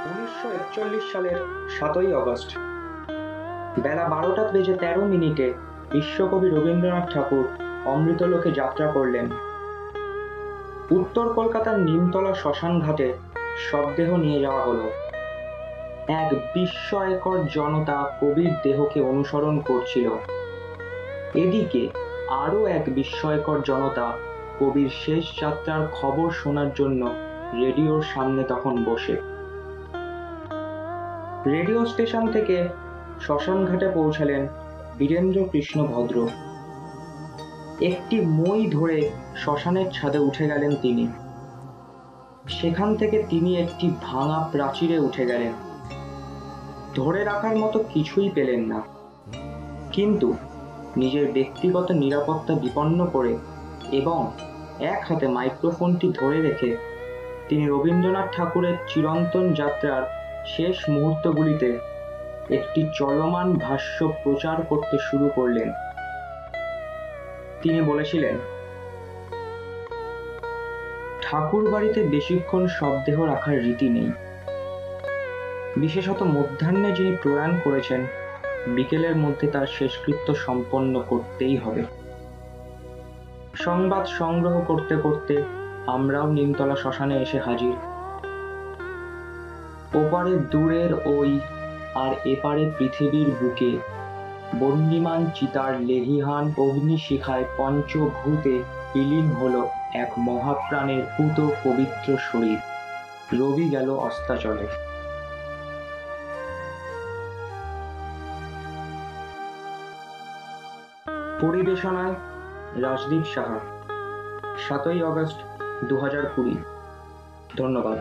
1941 সালের 7ই আগস্ট বেলা 12টা বেজে 13 মিনিটে বিশ্বকবি রবীন্দ্রনাথ ঠাকুর অমৃতলোকে যাত্রা করলেন। উত্তর কলকাতার নিমতলা শ্মশান ঘাটে শবদেহ নিয়ে যাওয়া হলো। এক বিস্ময়কর জনতা কবির দেহকে অনুসরণ করছিল। এদিকে আরো এক বিস্ময়কর জনতা কবির শেষ যাত্রার খবর শোনার জন্য রেডিওর সামনে তখন বসে। রেডিও স্টেশন থেকে শ্মশান ঘাটে পৌঁছালেন বীরেন্দ্র কৃষ্ণ ভদ্র। একটি মই ধরে শ্মশানের ছাদে উঠে গেলেন তিনি। সেখান থেকে তিনি একটি ভাঙা প্রাচীরে উঠে গেলেন। ধরে রাখার মতো কিছুই পেলেন না, কিন্তু নিজের ব্যক্তিগত নিরাপত্তা বিপন্ন করে এবং এক হাতে মাইক্রোফোনটি ধরে রেখে তিনি রবীন্দ্রনাথ ঠাকুরের চিরন্তন যাত্রার শেষ মুহূর্তগুলিতে একটি চলমান ভাষ্য প্রচার করতে শুরু করলেন। তিনি বলেছিলেন, ঠাকুর বাড়িতে বেশিক্ষণ শবদেহ রাখার রীতি নেই। বিশেষত মধ্যাহ্নে যিনি প্রয়াণ করেছেন, বিকেলের মধ্যে তার শেষকৃত্য সম্পন্ন করতেই হবে। সংবাদ সংগ্রহ করতে করতে আমরাও নিমতলা শ্মশানে এসে হাজির। ওপারে দূরের ওই আর এপারে পৃথিবীর বুকে বন্দিমান চিতার লেহিহান অগ্নিশিখায় পঞ্চভূতে বিলীন হলো এক মহাপ্রাণের পূত পবিত্র শরীর। রবি গেল অস্তাচলে। পরিবেশনায় রাজদীপ সাহা। 7ই আগস্ট 2020। ধন্যবাদ।